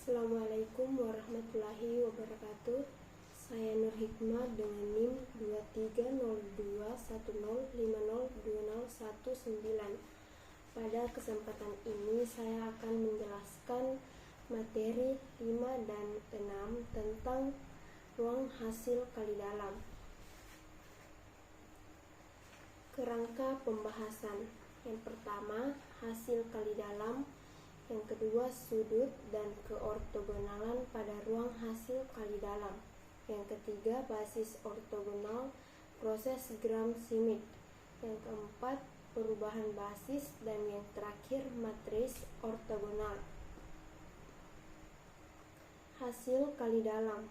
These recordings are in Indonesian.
Assalamualaikum warahmatullahi wabarakatuh. Saya Nur Hikmah dengan NIM 230210502019. Pada kesempatan ini saya akan menjelaskan materi 5 dan 6 tentang ruang hasil kali dalam. Kerangka pembahasan. Yang pertama, hasil kali dalam. Yang kedua, sudut dan keortogonalan pada ruang hasil kali dalam. Yang ketiga, basis ortogonal, proses Gram-Schmidt. Yang keempat, perubahan basis. Dan yang terakhir, matris ortogonal. Hasil kali dalam.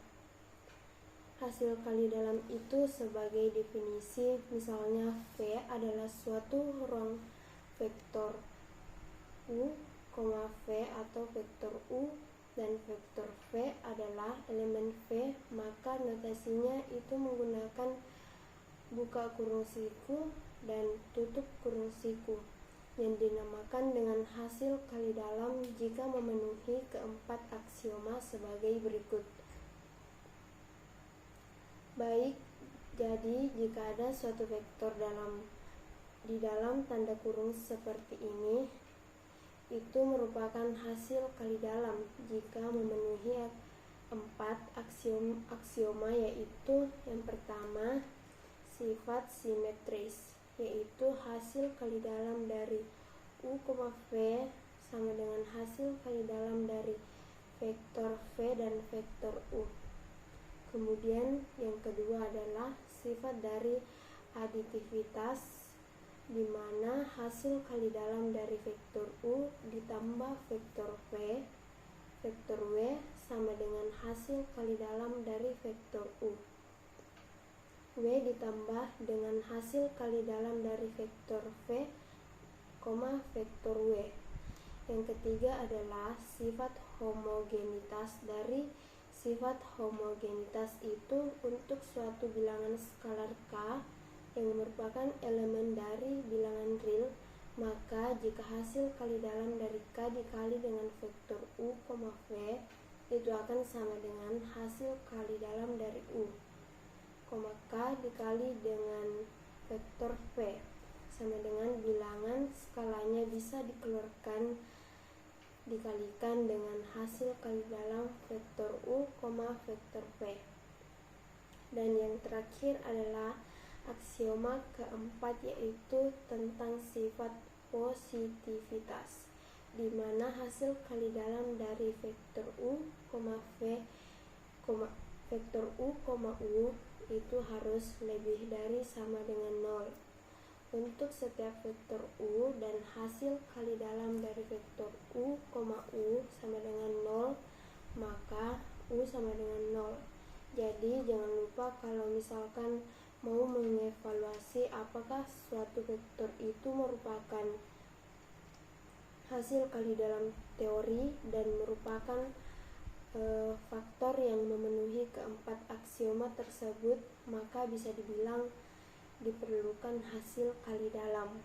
Hasil kali dalam itu sebagai definisi, misalnya V adalah suatu ruang vektor U, V atau vektor U, dan vektor V adalah elemen V, maka notasinya itu menggunakan buka kurung siku dan tutup kurung siku, yang dinamakan dengan hasil kali dalam jika memenuhi keempat aksioma sebagai berikut. Baik, jadi jika ada suatu vektor di dalam tanda kurung seperti ini, itu merupakan hasil kali dalam jika memenuhi empat aksioma, yaitu yang pertama, sifat simetris, yaitu hasil kali dalam dari U, V sama dengan hasil kali dalam dari vektor V dan vektor U. Kemudian yang kedua adalah sifat dari aditivitas, di mana hasil kali dalam dari vektor U ditambah vektor V sama dengan hasil kali dalam dari vektor U. W ditambah dengan hasil kali dalam dari vektor V, vektor W. Yang ketiga adalah sifat homogenitas. Dari sifat homogenitas itu untuk suatu bilangan skalar K yang merupakan elemen dari bilangan real, maka jika hasil kali dalam dari K dikali dengan vektor U, V, itu akan sama dengan hasil kali dalam dari U, K dikali dengan vektor V, sama dengan bilangan skalanya bisa dikalikan dengan hasil kali dalam vektor U, vektor V. Dan yang terakhir adalah aksioma keempat, yaitu tentang sifat positivitas, di mana hasil kali dalam dari vektor U, vektor U, itu harus lebih dari sama dengan 0. Untuk setiap vektor U dan hasil kali dalam dari vektor U, sama dengan 0, maka U sama dengan 0. Jadi jangan lupa kalau misalkan mau mengevaluasi apakah suatu vektor itu merupakan hasil kali dalam teori dan merupakan faktor yang memenuhi keempat aksioma tersebut, maka bisa dibilang diperlukan hasil kali dalam.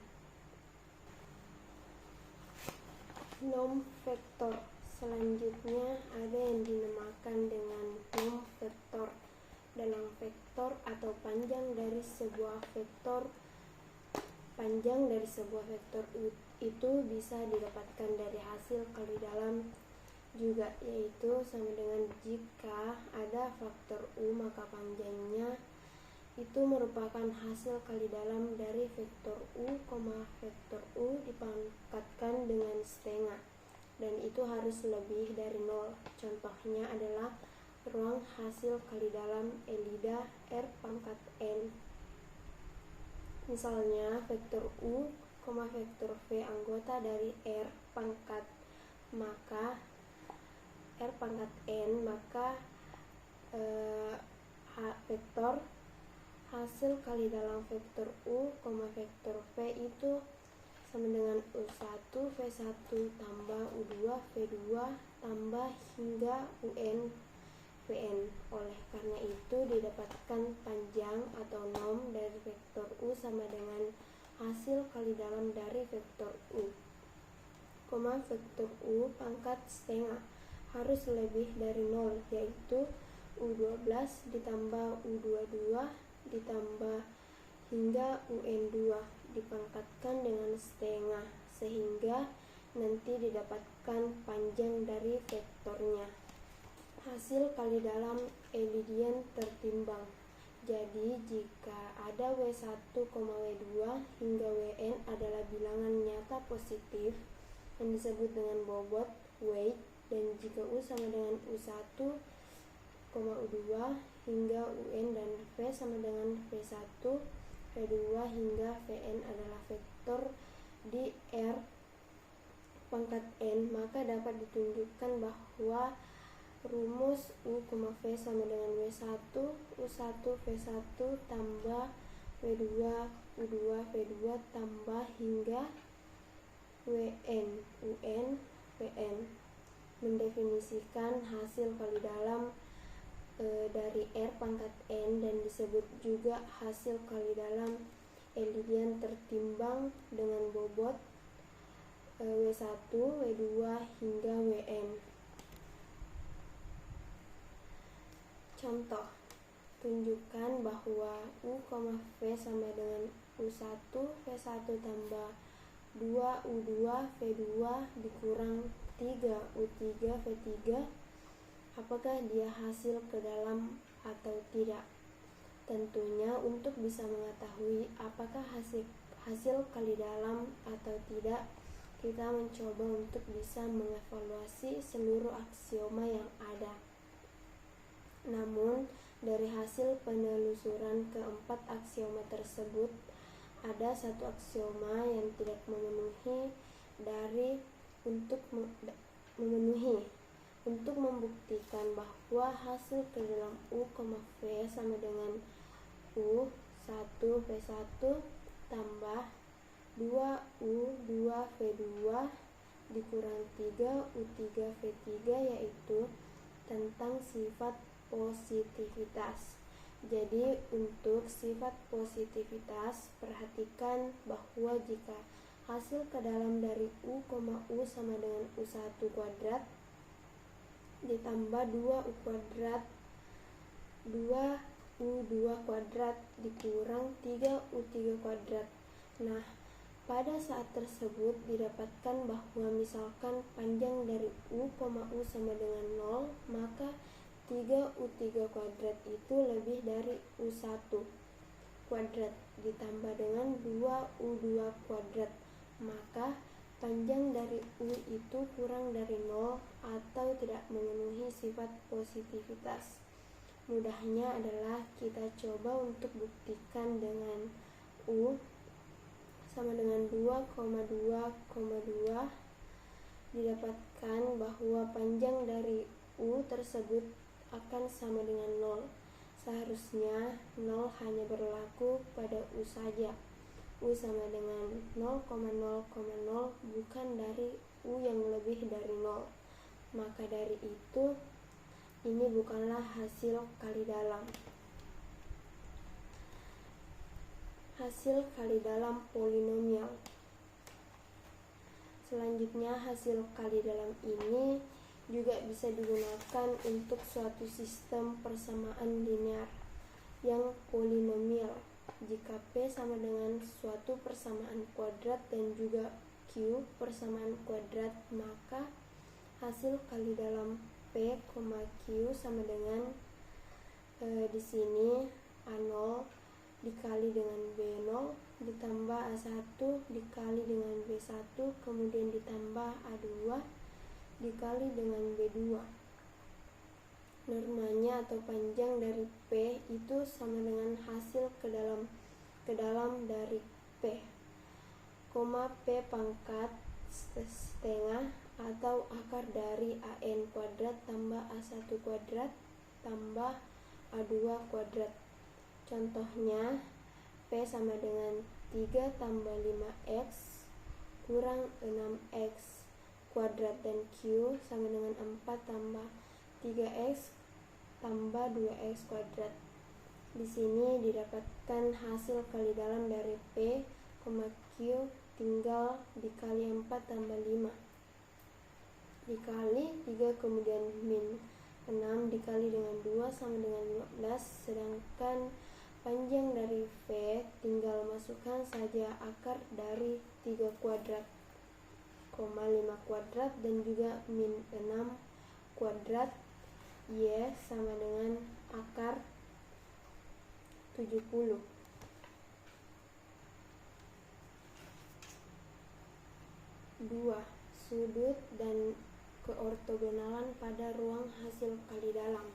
Nom vektor. Selanjutnya ada yang dinamakan dengan nom vektor. Dalam vektor atau panjang dari sebuah vektor itu bisa didapatkan dari hasil kali dalam juga, yaitu sama dengan jika ada faktor U maka panjangnya itu merupakan hasil kali dalam dari vektor U, vektor U dipangkatkan dengan setengah, dan itu harus lebih dari 0. Contohnya adalah ruang hasil kali dalam Elida R pangkat N. Misalnya vektor U, vektor V anggota dari R pangkat N, maka vektor hasil kali dalam vektor U, vektor V itu sama dengan U1, V1 tambah U2, V2 tambah hingga UN, Vn. Oleh karena itu didapatkan panjang atau nom dari vektor U sama dengan hasil kali dalam dari vektor U, vektor U pangkat setengah. harus lebih dari 0, yaitu U12 ditambah U22 ditambah hingga UN2 dipangkatkan dengan setengah, sehingga nanti didapatkan panjang dari vektornya. Hasil kali dalam Euclidean tertimbang. Jadi jika ada W1, W2 hingga Wn adalah bilangan nyata positif yang disebut dengan bobot, weight, dan jika U sama dengan U1, U2 hingga Un dan V sama dengan V1, V2 hingga Vn adalah vektor di R pangkat N, maka dapat ditunjukkan bahwa rumus U, V sama dengan W1, U1, V1 tambah W2, U2, V2 tambah hingga Wn, Un, Vn mendefinisikan hasil kali dalam dari R pangkat N dan disebut juga hasil kali dalam Euclidean tertimbang dengan bobot W1, W2 hingga Wn. Contoh, tunjukkan bahwa U, V sama dengan U1, V1 tambah 2 U2 V2 dikurang 3 U3 V3. Apakah dia hasil ke dalam atau tidak? Tentunya untuk bisa mengetahui apakah hasil kali dalam atau tidak, kita mencoba untuk bisa mengevaluasi seluruh aksioma yang ada. Namun, dari hasil penelusuran keempat aksioma tersebut, ada satu aksioma yang tidak memenuhi untuk membuktikan bahwa hasil ke dalam U, V sama dengan U1 V1 tambah 2 U2 V2 dikurang 3 U3 V3, yaitu tentang sifat positivitas. Jadi untuk sifat positivitas, perhatikan bahwa jika hasil ke dalam dari U, U sama dengan U1 kuadrat ditambah 2U kuadrat 2U2 kuadrat dikurang 3U3 kuadrat. Nah, pada saat tersebut didapatkan bahwa misalkan panjang dari U, U sama dengan 0, maka 3U3 kuadrat itu lebih dari U1 kuadrat ditambah dengan 2U2 kuadrat, maka panjang dari U itu kurang dari 0 atau tidak memenuhi sifat positivitas. Mudahnya adalah kita coba untuk buktikan dengan U sama dengan 2,2,2, didapatkan bahwa panjang dari U tersebut akan sama dengan 0. Seharusnya 0 hanya berlaku pada U saja. U sama dengan 0,0,0 bukan dari U yang lebih dari 0. Maka dari itu, ini bukanlah hasil kali dalam. Hasil kali dalam polinomial. Selanjutnya, hasil kali dalam ini juga bisa digunakan untuk suatu sistem persamaan linear yang polinomial. Jika P sama dengan suatu persamaan kuadrat dan juga Q persamaan kuadrat, maka hasil kali dalam P, Q sama dengan di sini A0 dikali dengan B0 ditambah A1 dikali dengan B1 kemudian ditambah A2 dikali dengan B2. Normanya atau panjang dari P itu sama dengan hasil ke dalam dari P, P pangkat setengah atau akar dari AN kuadrat tambah A1 kuadrat tambah A2 kuadrat. Contohnya, P sama dengan 3 tambah 5X kurang 6X kuadrat dan Q sama dengan 4 tambah 3X tambah 2X kuadrat. Di sini didapatkan hasil kali dalam dari P, Q tinggal dikali 4 tambah 5. dikali 3 kemudian min 6 dikali dengan 2 sama dengan 15, sedangkan panjang dari V tinggal masukkan saja akar dari 3 kuadrat, 5 kuadrat dan juga min 6 kuadrat, Y sama dengan akar 70. Dua, sudut dan keortogonalan pada ruang hasil kali dalam.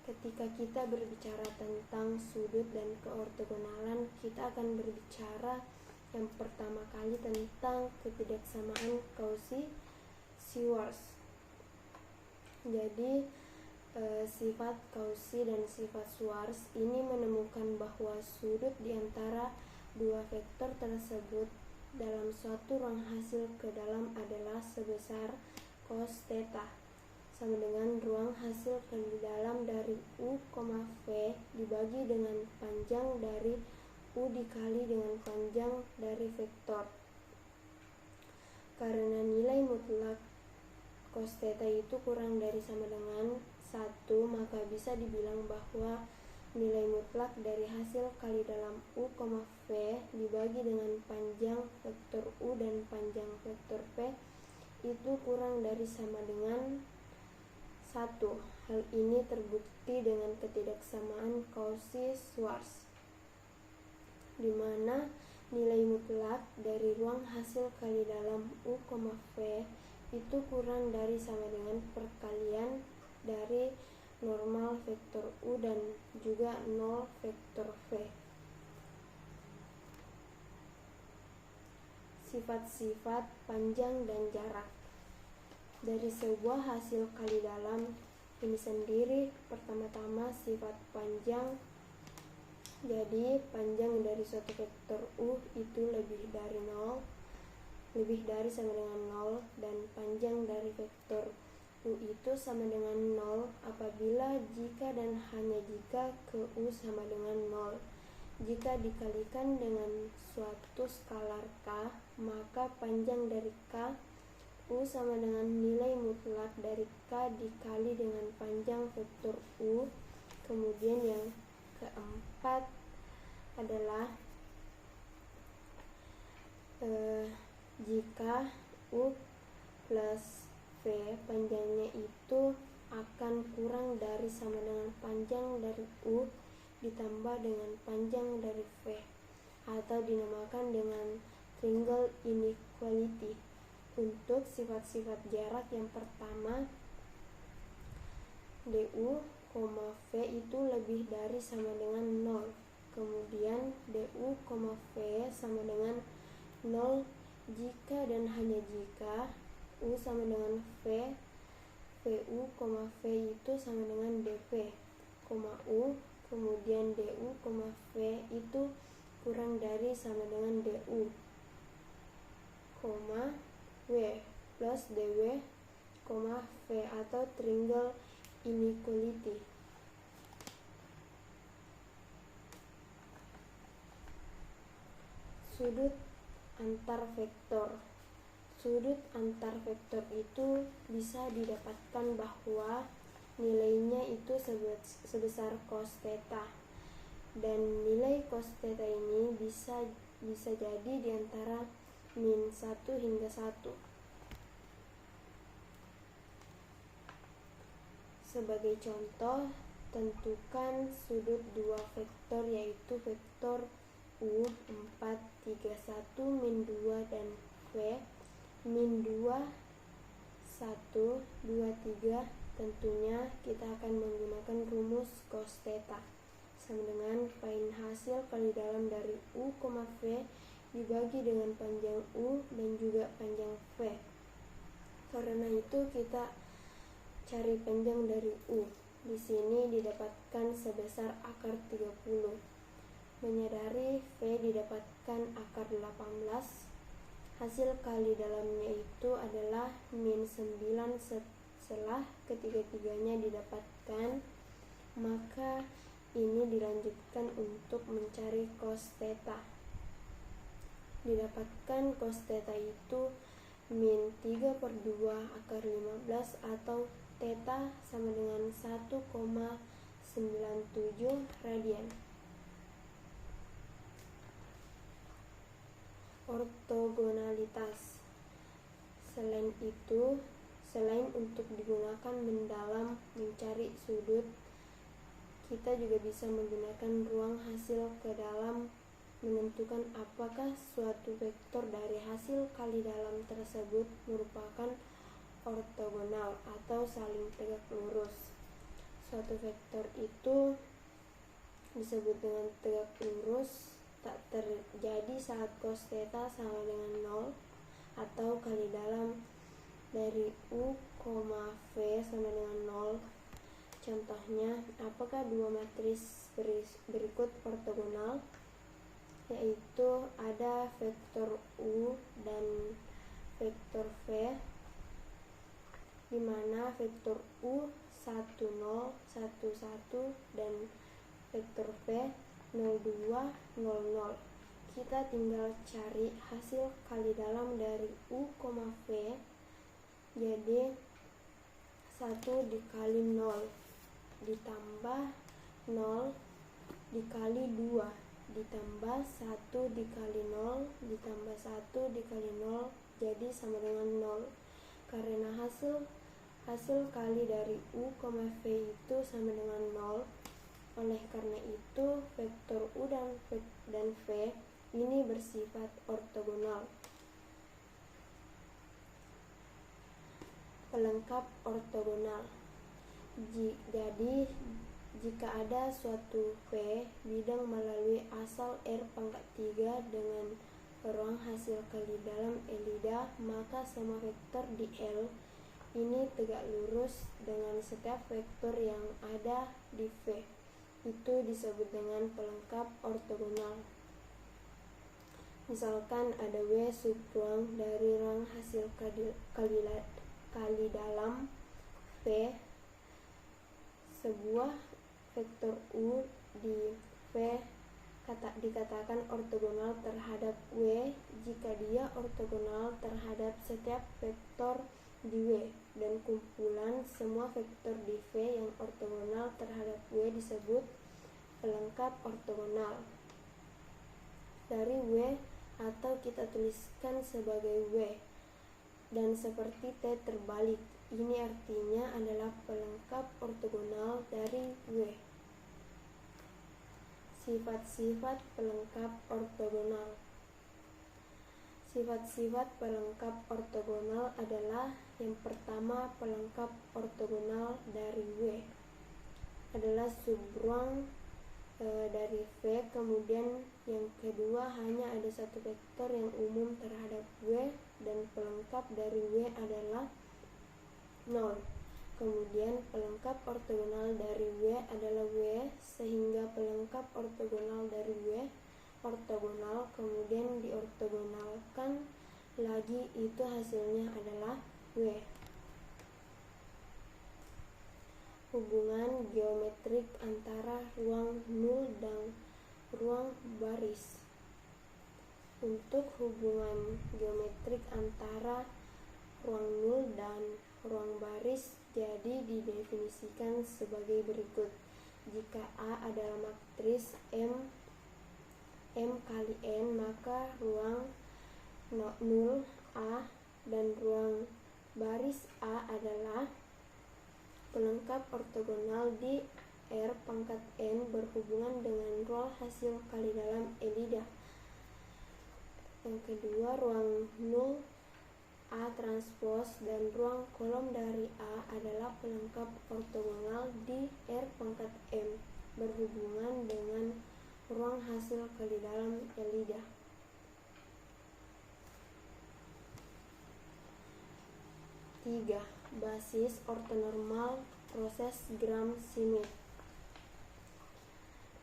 Ketika kita berbicara tentang sudut dan keortogonalan, kita akan berbicara yang pertama kali tentang ketidaksamaan Cauchy-Schwarz. Jadi sifat Cauchy dan sifat Schwarz ini menemukan bahwa sudut di antara dua vektor tersebut dalam suatu ruang hasil ke dalam adalah sebesar cos theta, sama dengan ruang hasil kali dalam dari U, V dibagi dengan panjang dari U dikali dengan panjang dari vektor. Karena nilai mutlak cos theta itu kurang dari sama dengan 1, maka bisa dibilang bahwa nilai mutlak dari hasil kali dalam U, V dibagi dengan panjang vektor U dan panjang vektor V itu kurang dari sama dengan 1. Hal ini terbukti dengan ketidaksamaan Cauchy-Schwarz, di mana nilai mutlak dari ruang hasil kali dalam U, V itu kurang dari sama dengan perkalian dari normal vektor U dan juga 0 vektor V. Sifat-sifat panjang dan jarak dari sebuah hasil kali dalam ini sendiri. Pertama-tama sifat panjang. Jadi panjang dari suatu vektor U itu lebih dari sama dengan 0, dan panjang dari vektor U itu sama dengan 0 apabila jika dan hanya jika ke U sama dengan 0. Jika dikalikan dengan suatu skalar K, maka panjang dari K U sama dengan nilai mutlak dari K dikali dengan panjang vektor U. Kemudian yang keempat adalah jika U plus V panjangnya itu akan kurang dari sama dengan panjang dari U ditambah dengan panjang dari V, atau dinamakan dengan triangle inequality. Untuk sifat-sifat jarak yang pertama, DU, V itu lebih dari sama dengan 0. Kemudian DU, V sama dengan 0 jika dan hanya jika U sama dengan V, VU, V itu sama dengan DV, U, kemudian DU, V itu kurang dari sama dengan DU, W plus DW, V atau triangle inequality. Sudut antar vektor. Sudut antar vektor itu bisa didapatkan bahwa nilainya itu sebesar cos theta, dan nilai cos theta ini bisa jadi di antara min 1 hingga 1. Sebagai contoh, tentukan sudut dua vektor yaitu vektor U 4, 3, 1, min 2 dan V min 2, 1, 2, 3. Tentunya kita akan menggunakan rumus cos theta sama dengan pain hasil kali dalam dari U, V dibagi dengan panjang U dan juga panjang V. Karena itu kita cari panjang dari U. Di sini didapatkan sebesar akar 30. Menyadari V didapatkan akar 18, hasil kali dalamnya itu adalah min 9. Setelah ketiga-tiganya didapatkan, maka ini dilanjutkan untuk mencari cos theta. Didapatkan cos theta itu min 3/2 akar 15 atau theta sama dengan 1,97 radian. Ortogonalitas. Selain untuk digunakan mendalam mencari sudut, kita juga bisa menggunakan ruang hasil ke dalam menentukan apakah suatu vektor dari hasil kali dalam tersebut merupakan ortogonal atau saling tegak lurus. Suatu vektor itu disebut dengan tegak lurus tak terjadi saat cos theta sama dengan 0 atau kali dalam dari U, V sama dengan 0. Contohnya, apakah dua matris berikut ortogonal? Yaitu ada vektor U dan vektor V, di mana vektor U 10, 11 dan vektor V 02, 00. Kita tinggal cari hasil kali dalam dari U, V. Jadi 1 dikali 0 ditambah 0 dikali 2 ditambah 1 dikali 0 ditambah 1 dikali 0 jadi sama dengan 0. Karena hasil kali dari U, V itu sama dengan 0, oleh karena itu vektor U dan V ini bersifat ortogonal. Pelengkap ortogonal. Jadi jika ada suatu V bidang melalui asal R⁻3 dengan ruang hasil kali dalam Elida, maka semua vektor di L ini tegak lurus dengan setiap vektor yang ada di V. Itu disebut dengan pelengkap ortogonal. Misalkan ada W subruang dari ruang hasil kali dalam V. Sebuah vektor U di V dikatakan ortogonal terhadap W jika dia ortogonal terhadap setiap vektor di W, dan kumpulan semua vektor di V yang ortogonal terhadap W disebut pelengkap ortogonal. Dari W atau kita tuliskan sebagai W, dan seperti T terbalik, ini artinya adalah pelengkap ortogonal dari W. Sifat-sifat pelengkap ortogonal. Sifat-sifat pelengkap ortogonal adalah: yang pertama, pelengkap ortogonal dari W adalah subruang dari V. Kemudian yang kedua, hanya ada satu vektor yang umum terhadap W dan pelengkap dari W adalah 0. Kemudian pelengkap ortogonal dari W adalah W, sehingga pelengkap ortogonal dari W ortogonal, kemudian diortogonalkan lagi, itu hasilnya adalah W. Hubungan geometrik antara ruang nul dan ruang baris. Untuk hubungan geometrik antara ruang nul dan ruang baris jadi didefinisikan sebagai berikut. Jika A adalah matris M kali N, maka ruang nul A dan ruang baris A adalah pelengkap ortogonal di R⁻N berhubungan dengan ruang hasil kali dalam Elida. Yang kedua, ruang nul A transpos dan ruang kolom dari A adalah pelengkap ortogonal di R⁻M berhubungan dengan ruang hasil kali dalam Elida. Tiga, basis ortonormal proses Gram-Schmidt.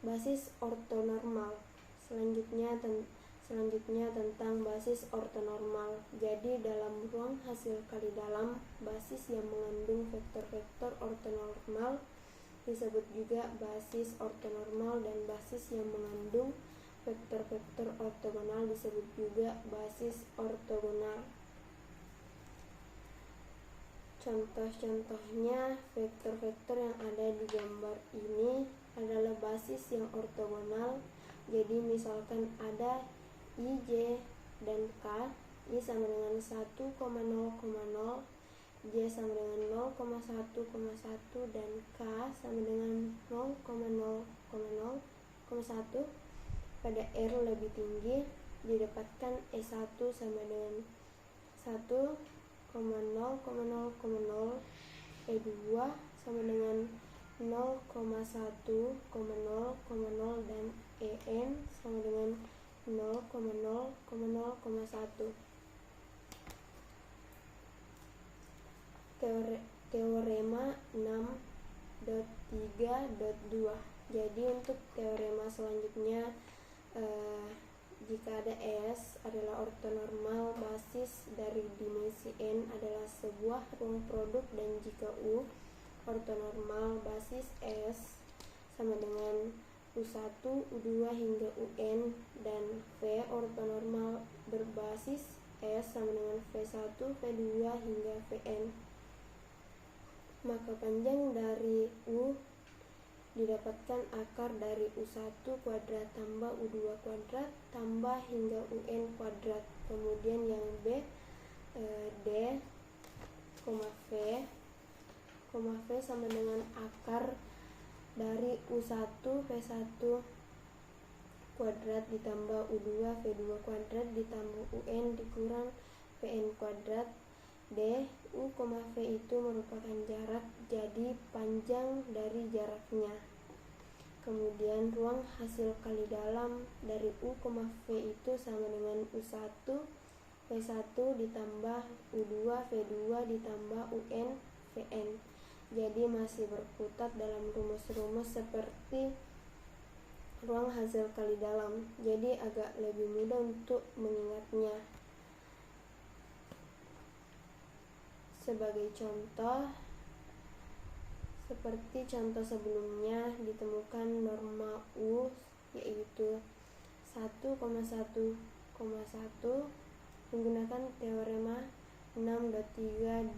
Basis ortonormal. Selanjutnya tentang basis ortonormal. Jadi dalam ruang hasil kali dalam, basis yang mengandung vektor-vektor ortonormal disebut juga basis ortonormal, dan basis yang mengandung vektor-vektor ortogonal disebut juga basis ortogonal. Contoh-contohnya vektor-vektor yang ada di gambar ini adalah basis yang ortogonal. Jadi misalkan ada I, J, dan K. I sama dengan 1,0,0, J sama dengan 0,1,1, dan K sama dengan 0,0,0,1. Pada R lebih tinggi didapatkan E1 sama dengan 1,0,0,0, E2 sama dengan 0,1,0,0, dan En sama dengan 0,0,0,1. Teorema 6.3.2. Jadi untuk teorema selanjutnya, jika ada S adalah ortonormal basis dari dimensi N adalah sebuah ruang produk, dan jika U ortonormal basis S sama dengan U1, U2 hingga UN, dan V ortonormal berbasis S sama dengan V1, V2 hingga Vn, maka panjang dari U didapatkan akar dari U1 kuadrat tambah U2 kuadrat tambah hingga UN kuadrat. Kemudian yang B, D, V sama dengan akar dari U1 V1 kuadrat ditambah U2 V2 kuadrat ditambah UN dikurang Vn kuadrat. D, U, V itu merupakan jarak, jadi panjang dari jaraknya. Kemudian ruang hasil kali dalam dari U, V itu sama dengan U1 V1 ditambah U2 V2 ditambah UN Vn. Jadi masih berkutat dalam rumus-rumus seperti ruang hasil kali dalam, jadi agak lebih mudah untuk mengingatnya. Sebagai contoh, seperti contoh sebelumnya, ditemukan norma U yaitu 1,1,1 menggunakan teorema 6.3.2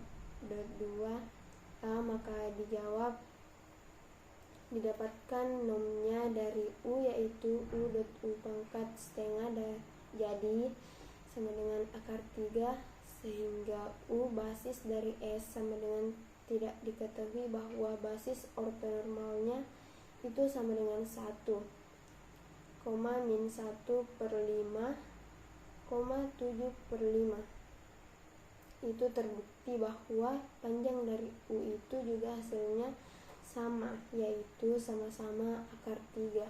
maka dijawab didapatkan nomnya dari U yaitu U.U pangkat setengah jadi sama dengan akar 3, sehingga U basis dari S sama dengan tidak diketahui bahwa basis ortonormalnya itu sama dengan 1, min 1/5, 7/5. Itu terbukti bahwa panjang dari U itu juga hasilnya sama, yaitu sama-sama akar 3.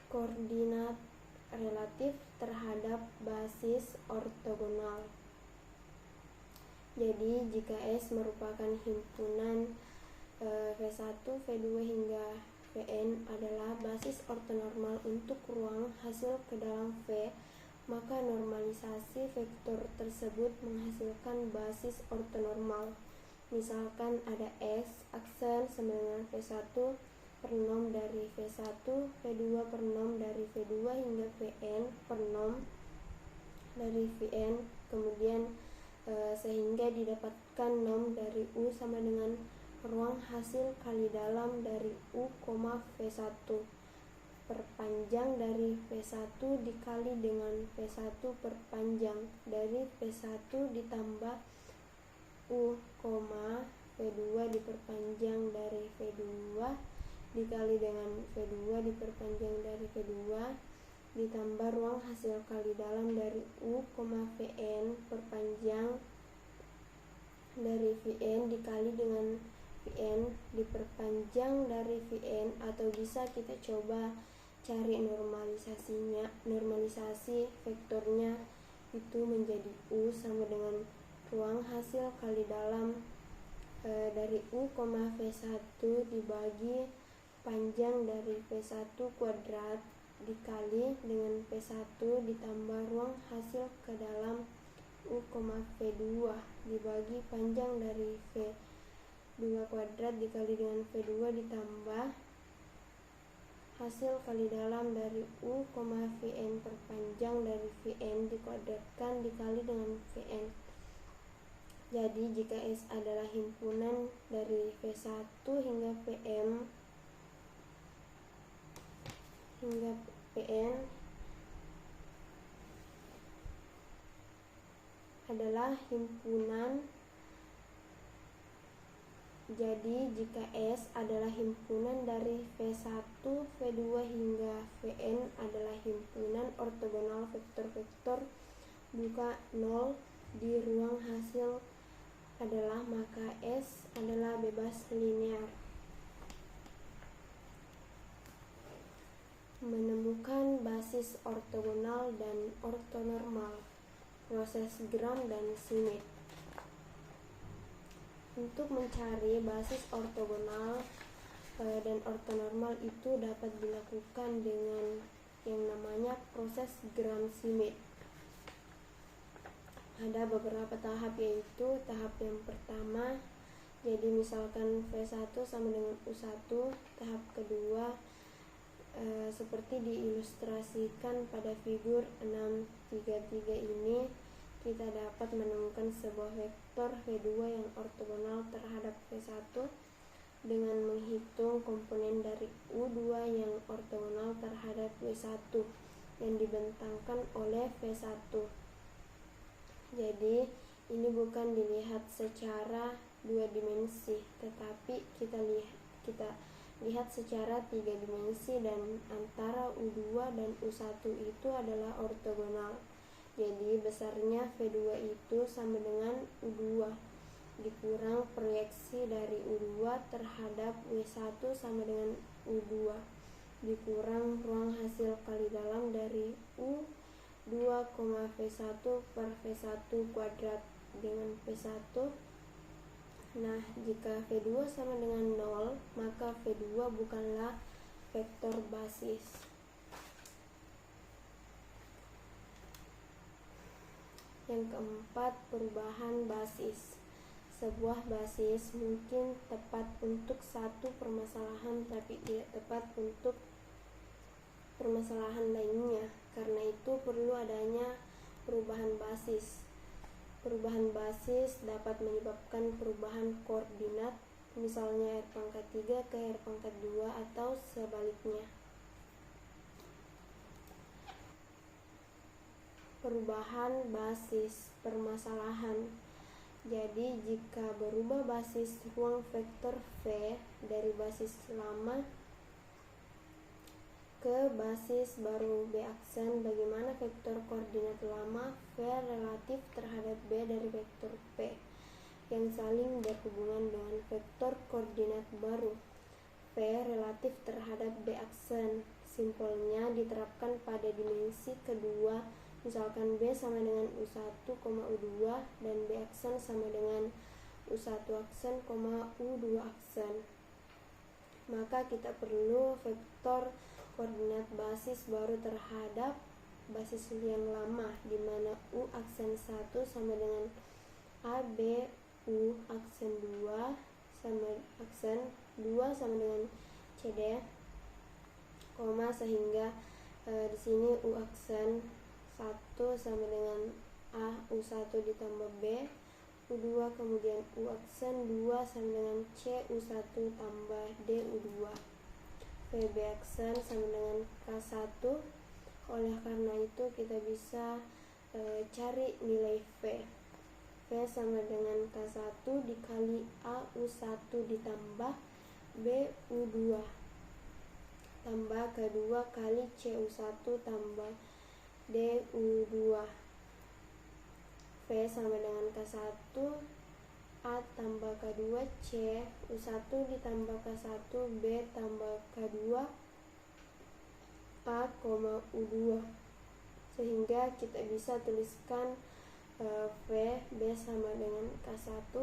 Koordinat relatif terhadap basis ortogonal. Jadi jika S merupakan himpunan V1, V2 hingga Vn adalah basis ortonormal untuk ruang hasil ke dalam V, maka normalisasi vektor tersebut menghasilkan basis ortonormal. Misalkan ada S aksen sama dengan V1 per nom dari V1, V2 per nom dari V2 hingga Vn per nom dari Vn, kemudian sehingga didapatkan nom dari U sama dengan ruang hasil kali dalam dari U, V1 per panjang dari V1 dikali dengan V1 per panjang dari V1 ditambah U, V2 diperpanjang dari V2 dikali dengan V2 diperpanjang dari V2 ditambah ruang hasil kali dalam dari U, Vn perpanjang dari Vn dikali dengan Vn diperpanjang dari Vn, atau bisa kita coba cari normalisasi vektornya itu menjadi U sama dengan ruang hasil kali dalam dari U, V1 dibagi panjang dari V1 kuadrat dikali dengan V1 ditambah ruang hasil ke dalam U, V2 dibagi panjang dari V2 kuadrat dikali dengan V2 ditambah hasil kali dalam dari U, Vn perpanjang dari Vn dikuadratkan dikali dengan Vn. Jadi jika S adalah himpunan dari V1 hingga Vn adalah himpunan. Jadi jika S adalah himpunan dari V1, V2 hingga Vn adalah himpunan ortogonal vektor-vektor buka 0 di ruang hasil adalah, maka S adalah bebas linear. Menemukan basis ortogonal dan ortonormal, proses Gram dan Schmidt. Untuk mencari basis ortogonal dan ortonormal itu dapat dilakukan dengan yang namanya proses Gram-Schmidt. Ada beberapa tahap, yaitu tahap yang pertama, jadi misalkan V1 sama dengan U1. Tahap kedua seperti diilustrasikan pada figur 633 ini, kita dapat menemukan sebuah vektor V2 yang ortogonal terhadap V1 dengan menghitung komponen dari U2 yang ortogonal terhadap V1 yang dibentangkan oleh V1. Jadi ini bukan dilihat secara 2 dimensi, tetapi kita lihat secara 3 dimensi, dan antara U2 dan U1 itu adalah ortogonal. Jadi besarnya V2 itu sama dengan U2 dikurang proyeksi dari U2 terhadap W1 sama dengan U2 dikurang ruang hasil kali dalam dari U2, V1 per V1 kuadrat dengan V1. Nah, jika V2 sama dengan 0, maka V2 bukanlah vektor basis. Yang keempat, perubahan basis. Sebuah basis mungkin tepat untuk satu permasalahan tapi tidak tepat untuk permasalahan lainnya. Karena itu perlu adanya perubahan basis. Perubahan basis dapat menyebabkan perubahan koordinat, misalnya R⁻3 ke R⁻2 atau sebaliknya. Perubahan basis permasalahan. Jadi jika berubah basis ruang vektor V dari basis lama ke basis baru B aksen, bagaimana vektor koordinat lama V relatif terhadap B dari vektor P yang saling berhubungan dengan vektor koordinat baru V relatif terhadap B aksen. Simpelnya diterapkan pada dimensi kedua, misalkan B sama dengan U1, U2 dan B aksen sama dengan U1 aksen, U2 aksen. Maka kita perlu vektor koordinat basis baru terhadap basis yang lama, di mana U aksen 1 sama dengan AB, U aksen 2 sama aksen 2 sama dengan CD, sehingga di sini U aksen 1 sama dengan A U1 ditambah B U2, kemudian U aksen 2 sama dengan C U1 tambah D U2. VB aksen sama dengan K1. Oleh karena itu kita bisa cari nilai V. V sama dengan K1 dikali A U1 ditambah B U2 tambah K2 kali C U1 tambah D U2. V sama dengan K1 A tambah K2 C U1 ditambah K1 B tambah K2 A, U2. Sehingga kita bisa tuliskan V B sama dengan K1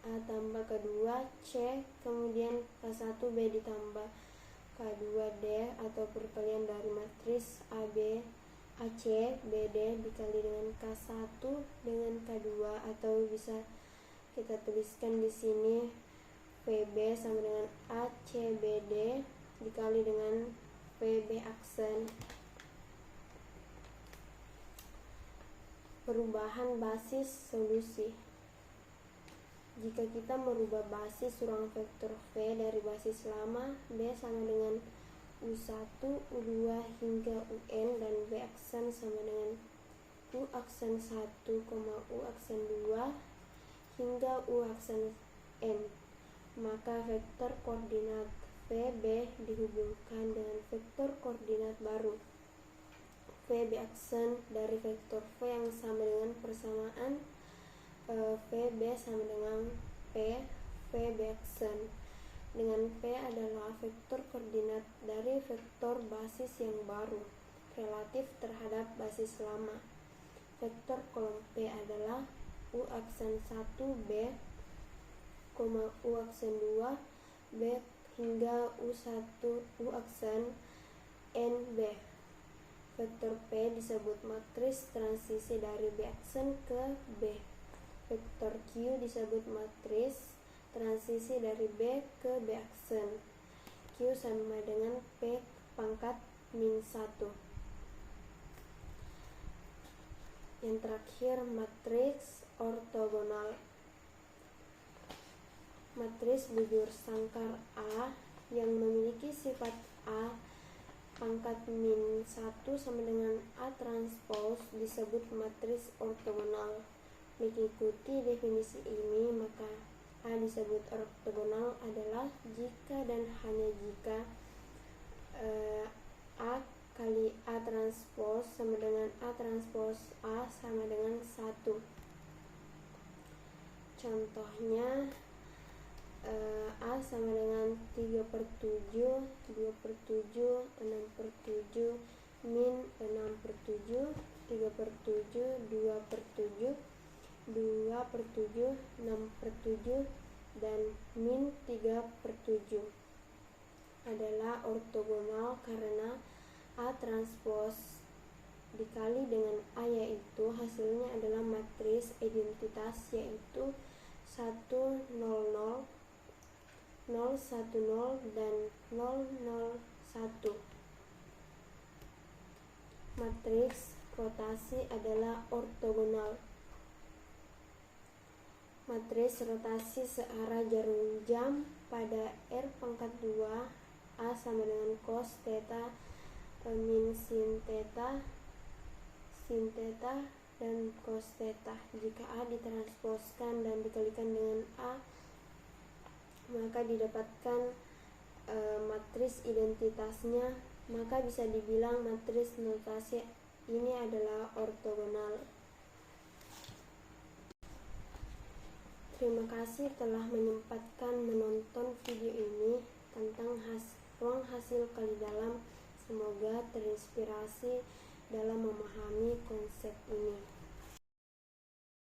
A tambah K2 C, kemudian K1 B ditambah K2 D, atau perkalian dari matris AB AC BD dikali dengan K1 dengan K2, atau bisa kita tuliskan di sini VB sama dengan ACBD dikali dengan VB aksen. Perubahan basis solusi. Jika kita merubah basis ruang vektor V dari basis lama, B sama dengan U1, U2 hingga UN, dan B aksen sama dengan U aksen 1, U aksen 2 hingga U aksen N, maka vektor koordinat VB dihubungkan dengan vektor koordinat baru VB aksen dari vektor V yang sama dengan persamaan VB sama dengan P VB aksen, dengan P adalah vektor koordinat dari vektor basis yang baru relatif terhadap basis lama. Vektor kolom P adalah U aksen 1 B, U aksen 2 B hingga U1 U aksen N B. Vektor P disebut matris transisi dari B aksen ke B. Vektor Q disebut matris transisi dari B ke B aksen. Q sama dengan P pangkat min 1. Yang terakhir, matriks ortogonal. Matris bujur sangkar A yang memiliki sifat A pangkat min 1 sama dengan A transpose disebut matris ortogonal. Mengikuti definisi ini, maka A disebut ortogonal adalah jika dan hanya jika A kali A transpose sama dengan A transpose A sama dengan 1. Contohnya, A sama dengan 3/7, 2/7, 6/7, min 6/7, 3/7, 2/7, 2/7, 6/7, dan min 3/7 adalah ortogonal karena A transpose dikali dengan A, yaitu hasilnya adalah matris identitas, yaitu 1, 0, 0, 0, 1, 0, dan 0, 0, 1. Matriks rotasi adalah ortogonal. Matris rotasi searah jarum jam pada R pangkat 2 A sama dengan cos theta min sin theta, dan cos theta. Jika A ditransposkan dan dikalikan dengan A, maka didapatkan matris identitasnya, maka bisa dibilang matris notasi ini adalah ortogonal. Terima kasih telah menyempatkan menonton video ini tentang ruang hasil kali dalam. Semoga terinspirasi dalam memahami konsep ini.